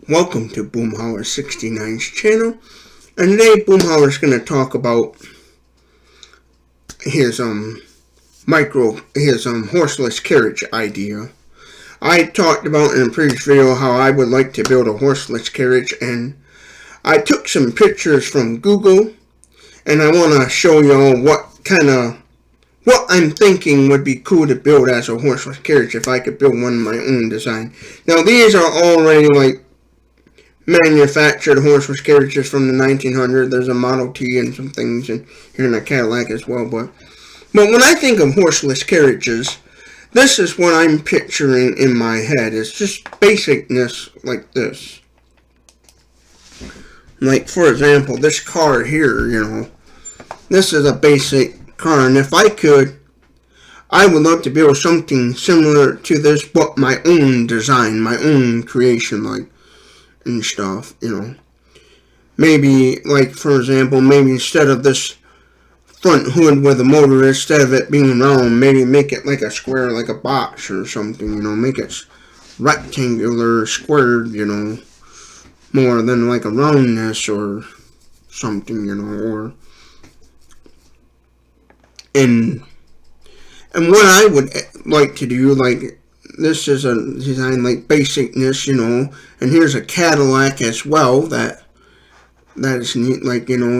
Welcome to Boomhauer 69's channel, and today Boomhauer is going to talk about his horseless carriage idea. I talked about in a previous video how I would like to build a horseless carriage, and I took some pictures from Google, and I want to show y'all what I'm thinking would be cool to build as a horseless carriage if I could build one of my own design. Now these are already manufactured horseless carriages from the 1900s. There's a Model T and some things here in a Cadillac as well. But when I think of horseless carriages, this is what I'm picturing in my head. It's just basicness like this. Like, for example, this car here, this is a basic car. And if I could, I would love to build something similar to this, but my own design, my own creation, and stuff, Maybe, for example, maybe instead of this front hood with a motor, instead of it being round, maybe make it like a square, like a box or something, make it rectangular, squared, more than like a roundness or something, and what I would like to do, this is a design basicness, and here's a Cadillac as well that is neat,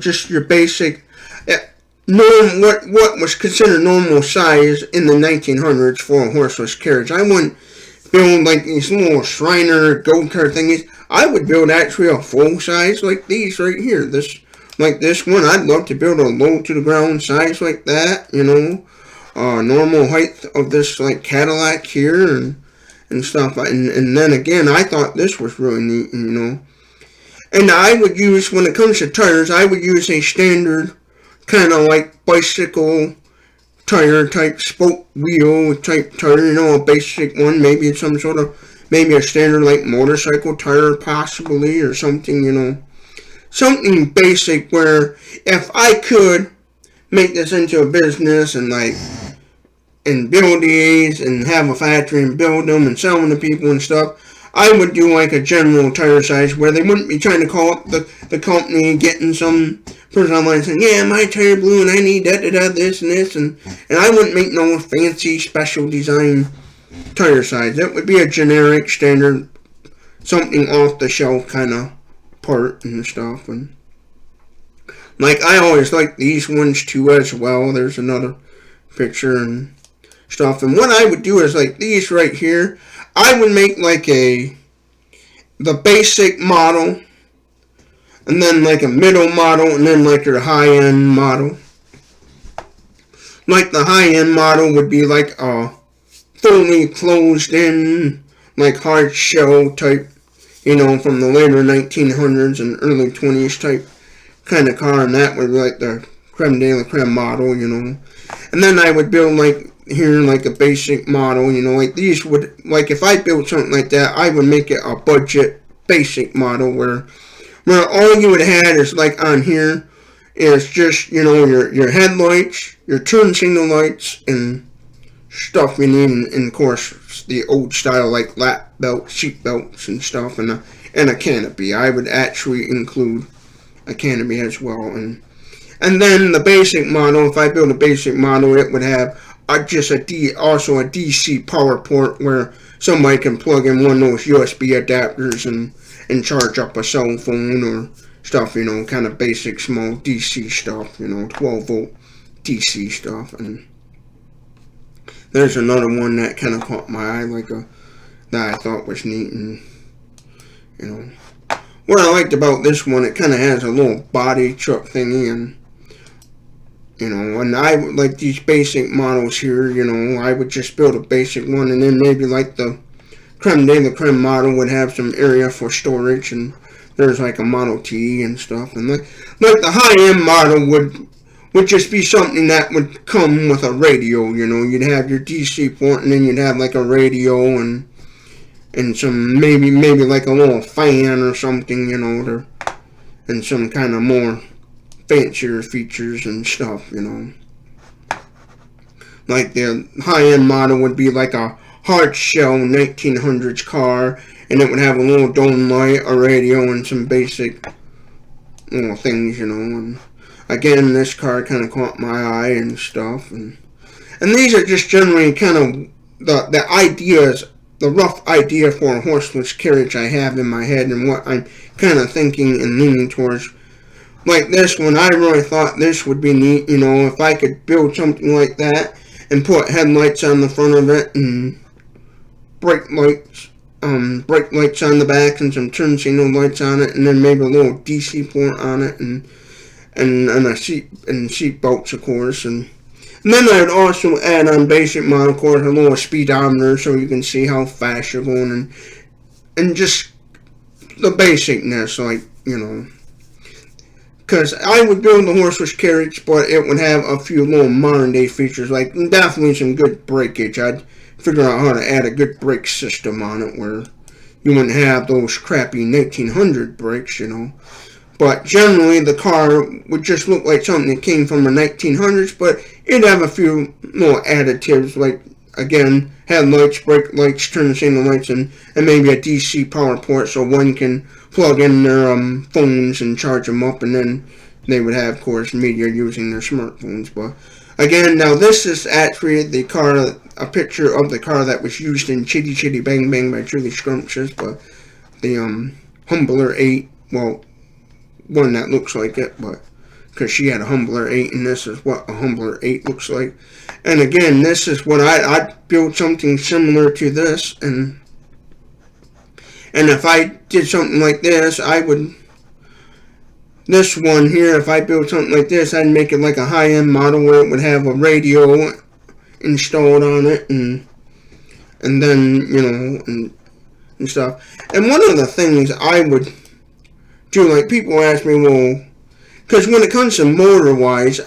just your basic what was considered normal size in the 1900s for a horseless carriage. I wouldn't build these little Shriner go-kart thingies. I would build actually a full size like these right here. This one, I'd love to build a low to the ground size like that, normal height of this Cadillac here and stuff, and then again I thought this was really neat, and I would use, when it comes to tires, I would use a standard kind of bicycle tire type, spoke wheel type tire, a basic one, maybe it's maybe a standard motorcycle tire possibly, or something, something basic where if I could make this into a business and build these and have a factory and build them and sell them to people and stuff, I would do a general tire size where they wouldn't be trying to call up the company and getting some person online saying, yeah, my tire blew and I need this and this, and I wouldn't make no fancy special design tire size. That would be a generic standard, something off the shelf kind of part and stuff. And I always like these ones too as well. There's another picture and stuff. And what I would do is these right here, I would make the basic model, and then a middle model, and then your high-end model. The high-end model would be a fully closed-in, hard shell type, from the later 1900s and early 20s type kind of car, and that would be the creme de la creme model, And then I would build here a basic model, these would, if I built something like that, I would make it a budget basic model where all you would have is on here is just, your headlights, your turn signal lights, and stuff you need, and of course the old style lap belt, seat belts and stuff, and a canopy. I would actually include a canopy as well, and then the basic model, if I build a basic model, it would have also a DC power port where somebody can plug in one of those USB adapters and charge up a cell phone or stuff, kind of basic small DC stuff, 12 volt DC stuff. And there's another one that kind of caught my eye, that I thought was neat, and what I liked about this one, it kind of has a little body truck thingy, and and I would these basic models here, I would just build a basic one, and then maybe the creme de la creme model would have some area for storage, and there's a Model T and stuff, and the high-end model would just be something that would come with a radio, you'd have your DC port, and then you'd have a radio and some maybe a little fan or something, and some kind of more fancier features and stuff, The high-end model would be a hard shell 1900s car, and it would have a little dome light, a radio, and some basic little things, you know. And again, this car kind of caught my eye and stuff, and these are just generally kind of the ideas, the rough idea for a horseless carriage I have in my head, and what I'm kind of thinking and leaning towards. Like this one, I really thought this would be neat, you know, if I could build something like that and put headlights on the front of it and brake lights on the back and some turn signal lights on it, and then maybe a little DC port on it, and a seat belts, of course, and then I would also add on basic model, of course, a little speedometer so you can see how fast you're going, and just the basicness, like, you know. Because I would build the horseless carriage, but it would have a few little modern day features, like definitely some good breakage. I'd figure out how to add a good brake system on it where you wouldn't have those crappy 1900 brakes, you know. But generally, the car would just look like something that came from the 1900s, but it'd have a few little additives, like, again, headlights, brake lights, turn signal lights, and maybe a DC power port so one can plug in their phones and charge them up, and then they would have, of course, media using their smartphones. But again, now this is actually the car, a picture of the car that was used in Chitty Chitty Bang Bang by Truly Scrumptious, but the Humbler 8, well, one that looks like it, but because she had a Humbler 8, and this is what a Humbler 8 looks like. And again, this is what I'd build something similar to this, and if I did something like this, I would, this one here, if I built something like this, I'd make it like a high-end model where it would have a radio installed on it, and then, you know, and stuff. And one of the things I would do, like, people ask me, well, because when it comes to motor-wise,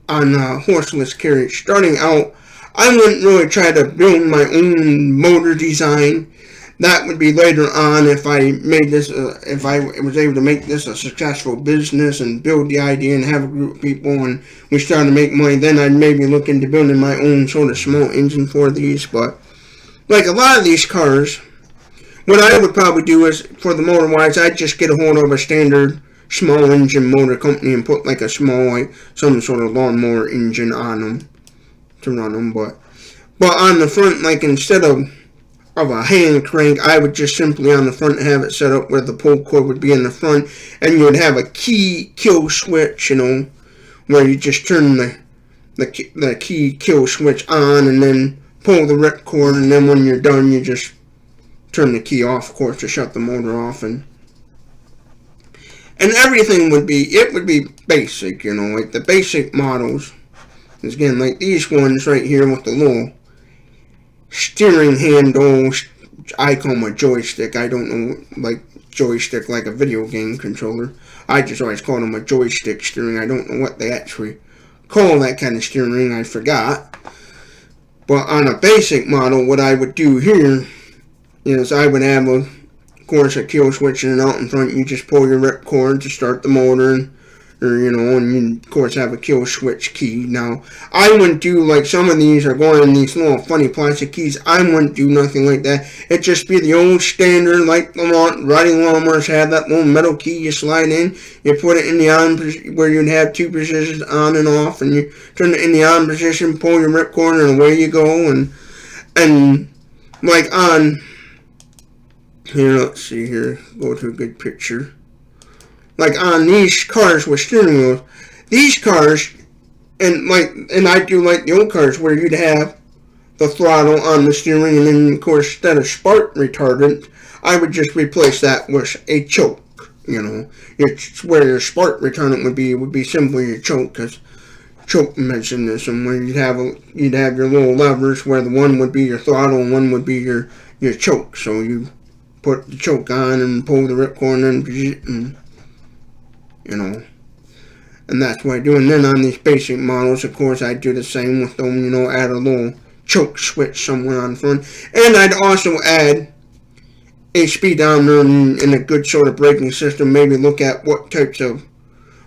on horseless carriage, starting out, I wouldn't really try to build my own motor design. That would be later on if I made this, if I was able to make this a successful business and build the idea and have a group of people and we started to make money. Then I'd maybe look into building my own sort of small engine for these. But like a lot of these cars, what I would probably do is, for the motor wise, I'd just get a hold of a standard small engine motor company and put like a small, like some sort of lawnmower engine on them to run them. But on the front, like instead of a hand crank, I would just simply on the front have it set up where the pull cord would be in the front, and you would have a key kill switch, you know, where you just turn the key kill switch on and then pull the rip cord, and then when you're done you just turn the key off, of course, to shut the motor off, and everything would be basic, you know, like the basic models. Is again like these ones right here with the little steering handle, I call them a joystick. I don't know, like joystick like a video game controller. I just always call them a joystick steering. I don't know what they actually call that kind of steering, I forgot. But on a basic model, what I would do here is I would have, of course, a kill switch and out in front. You just pull your rip cord to start the motor, or, you know, and you, of course, have a kill switch key. Now, I wouldn't do, like, some of these are going in these little funny plastic keys. I wouldn't do nothing like that. It'd just be the old standard, like the riding lawnmowers have that little metal key you slide in. You put it in the on, where you'd have two positions, on and off, and you turn it in the on position, pull your rip cord, and away you go. And like on, here, let's see here, go to a good picture. Like on these cars with steering wheels, these cars, and I do like the old cars where you'd have the throttle on the steering, and then of course instead of spark retardant, I would just replace that with a choke. You know, it's where your spark retardant would be simply your choke, because choke mentioned this, and where you'd have your little levers where the one would be your throttle and one would be your choke. So you put the choke on and pull the ripcord and you know, and that's what I do. And then on these basic models, of course, I do the same with them, you know, add a little choke switch somewhere on front. And I'd also add a speedometer and a good sort of braking system. Maybe look at what types of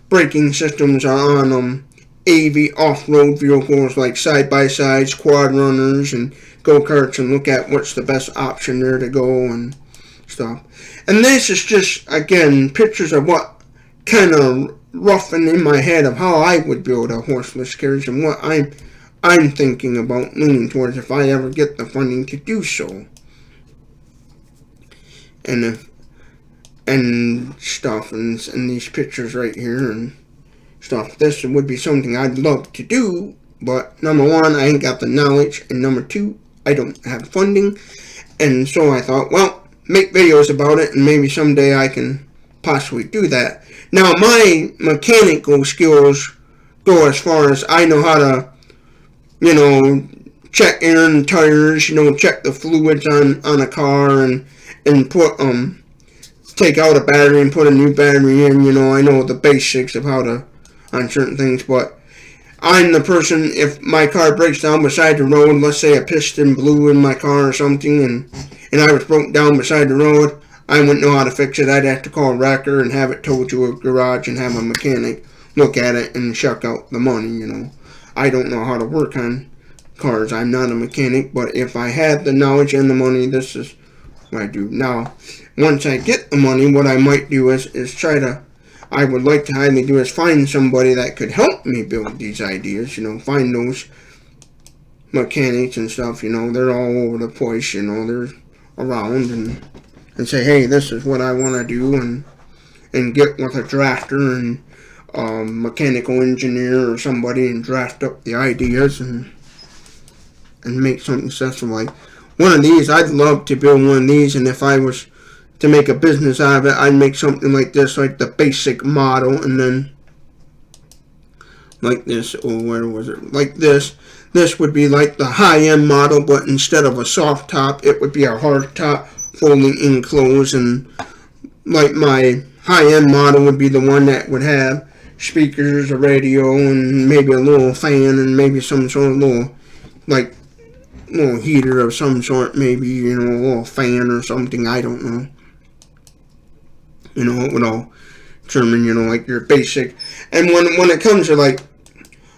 braking systems are on AV off-road vehicles like side-by-sides, quad runners, and go-karts, and look at what's the best option there to go and stuff. And this is just, again, pictures of what kind of roughing in my head of how I would build a horseless carriage and what I'm thinking about leaning towards if I ever get the funding to do so. And stuff, and these pictures right here and stuff. This would be something I'd love to do, but number one, I ain't got the knowledge, and number two, I don't have funding. And so I thought, well, make videos about it, and maybe someday I can possibly do that. Now, my mechanical skills go as far as I know how to, check air and tires, check the fluids on a car, and put, take out a battery and put a new battery in. I know the basics of how to, on certain things, but I'm the person, if my car breaks down beside the road, let's say a piston blew in my car or something, and I was broke down beside the road, I wouldn't know how to fix it. I'd have to call a wrecker and have it towed to a garage and have a mechanic look at it and check out the money, I don't know how to work on cars. I'm not a mechanic, but if I had the knowledge and the money, this is what I do. Now, once I get the money, what I might do is I would like to highly do is find somebody that could help me build these ideas, find those mechanics and stuff, they're all over the place, they're around, and say, hey, this is what I want to do, and get with a drafter and mechanical engineer or somebody and draft up the ideas and make something successful. Like one of these, I'd love to build one of these, and if I was to make a business out of it, I'd make something like this, like the basic model, and then like this, where was it? Like this. This would be like the high-end model, but instead of a soft top, it would be a hard top, folding enclosed, and like my high-end model would be the one that would have speakers, a radio, and maybe a little fan, and maybe some sort of little heater of some sort, maybe, a little fan or something, I don't know. It would all determine, like your basic. And when it comes to like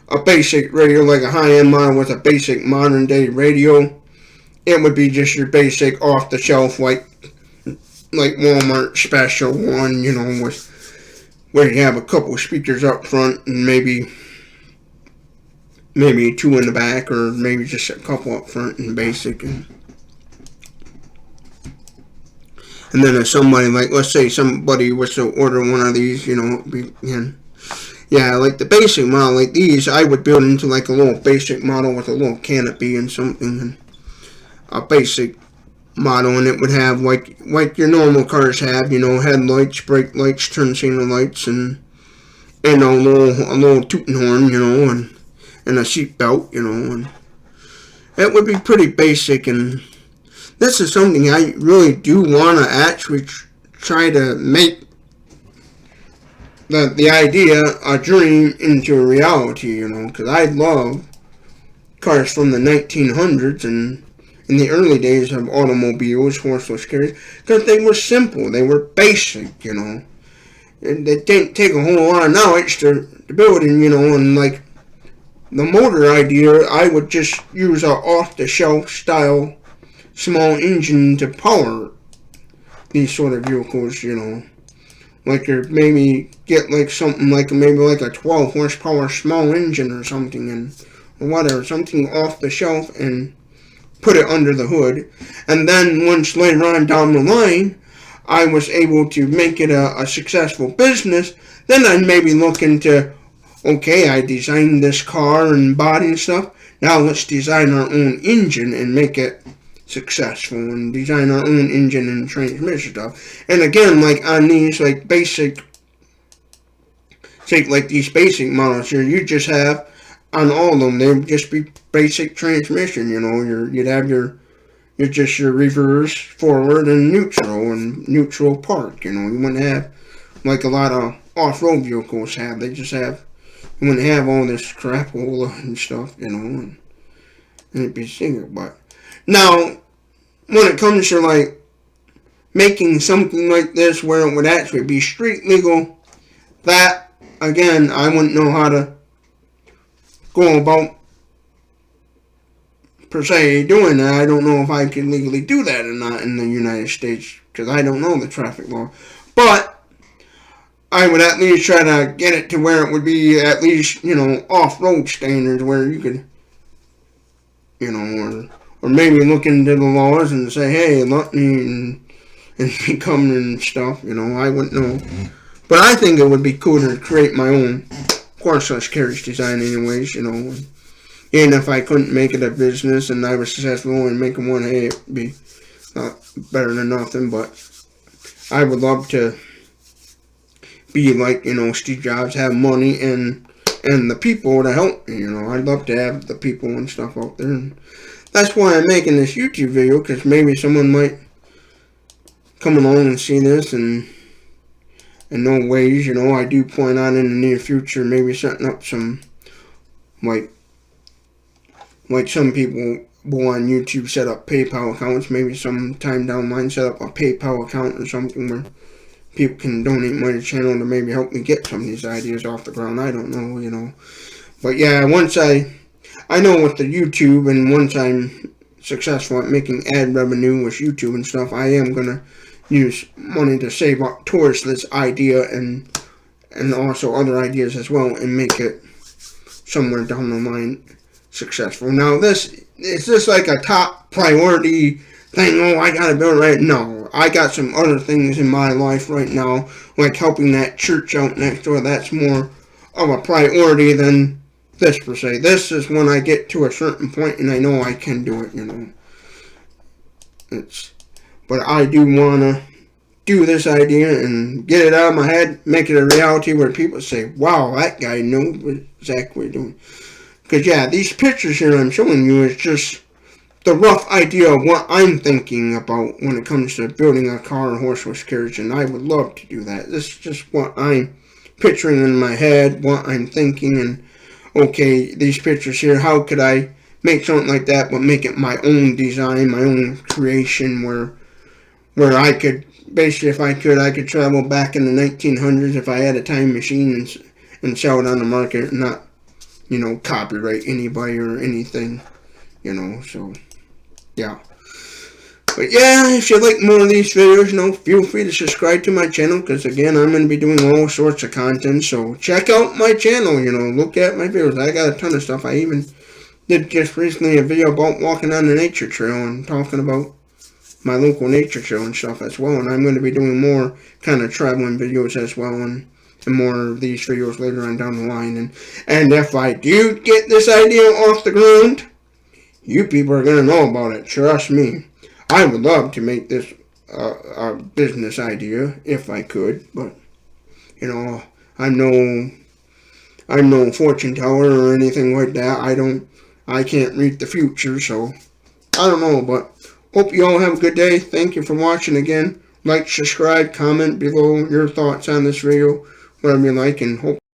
a basic radio, like a high-end model with a basic modern-day radio, it would be just your basic off-the-shelf, like Walmart special one, with where you have a couple speakers up front and maybe two in the back, or maybe just a couple up front and basic. And then if somebody, like, let's say somebody was to order one of these, yeah, like the basic model, like these, I would build into like a little basic model with a little canopy and something, and a basic model, and it would have like your normal cars have, headlights, brake lights, turn signal lights, and a little tooting horn, and a seat belt, and it would be pretty basic. And this is something I really do want to actually try to make the idea, a dream, into a reality, because I love cars from the 1900s and in the early days of automobiles, horseless carriage, because they were simple, they were basic, and it didn't take a whole lot of knowledge to build it, and like the motor idea, I would just use a off-the-shelf style small engine to power these sort of vehicles, like maybe get like something like maybe like a 12 horsepower small engine or something, or whatever, something off the shelf, and put it under the hood. And then once later on down the line I was able to make it a successful business, then I'd maybe look into, okay, I designed this car and body and stuff, now let's design our own engine and make it successful, and design our own engine and transmission stuff. And again, like on these like basic, say like these basic models here, you just have on all of them, they would just be basic transmission, you'd have your reverse, forward, and neutral park, you wouldn't have like a lot of off-road vehicles have. They just have, you wouldn't have all this crapola and stuff, and it'd be single. But now, when it comes to like making something like this where it would actually be street legal, that again, I wouldn't know how to go about per se doing that. I don't know if I can legally do that or not in the United States because I don't know the traffic law. But I would at least try to get it to where it would be at least, off-road standards where you could, or maybe look into the laws and say, hey, let me and come and stuff, I wouldn't know. But I think it would be cool to create my own horseless carriage design anyways, And if I couldn't make it a business and I was successful in making one, hey, it'd be better than nothing. But I would love to be like, Steve Jobs, have money and the people to help me, I'd love to have the people and stuff out there. And that's why I'm making this YouTube video, because maybe someone might come along and see this and know ways, I do plan on in the near future maybe setting up some, like some people will on YouTube set up PayPal accounts, maybe sometime down the line set up a PayPal account or something where people can donate money to the channel to maybe help me get some of these ideas off the ground. I don't know, But yeah, once I know with the YouTube, and once I'm successful at making ad revenue with YouTube and stuff, I am going to use money to save up towards this idea and also other ideas as well, and make it somewhere down the line successful. Now, is this like a top priority thing? Oh, I gotta build it right. No, I got some other things in my life right now, like helping that church out next door. That's more of a priority than this per se. This is when I get to a certain point and I know I can do it, But I do want to do this idea and get it out of my head, make it a reality where people say, wow, that guy knows exactly what he's doing. Because, yeah, these pictures here I'm showing you is just the rough idea of what I'm thinking about when it comes to building a car and horseless carriage, and I would love to do that. This is just what I'm picturing in my head, what I'm thinking, and, okay, these pictures here, how could I make something like that, but make it my own design, my own creation, where I could, basically, if I could travel back in the 1900s if I had a time machine and sell it on the market and not, copyright anybody or anything, so, yeah. But yeah, if you like more of these videos, feel free to subscribe to my channel, because again, I'm going to be doing all sorts of content, so check out my channel, look at my videos. I got a ton of stuff. I even did just recently a video about walking on the nature trail and talking about my local nature trail and stuff as well, and I'm going to be doing more kind of traveling videos as well, and more of these videos later on down the line. And if I do get this idea off the ground, you people are going to know about it. Trust me. I would love to make this a business idea if I could, but, I'm no fortune teller or anything like that. I can't read the future, so I don't know, but hope you all have a good day. Thank you for watching again. Like, subscribe, comment below your thoughts on this video, whatever you like, and hope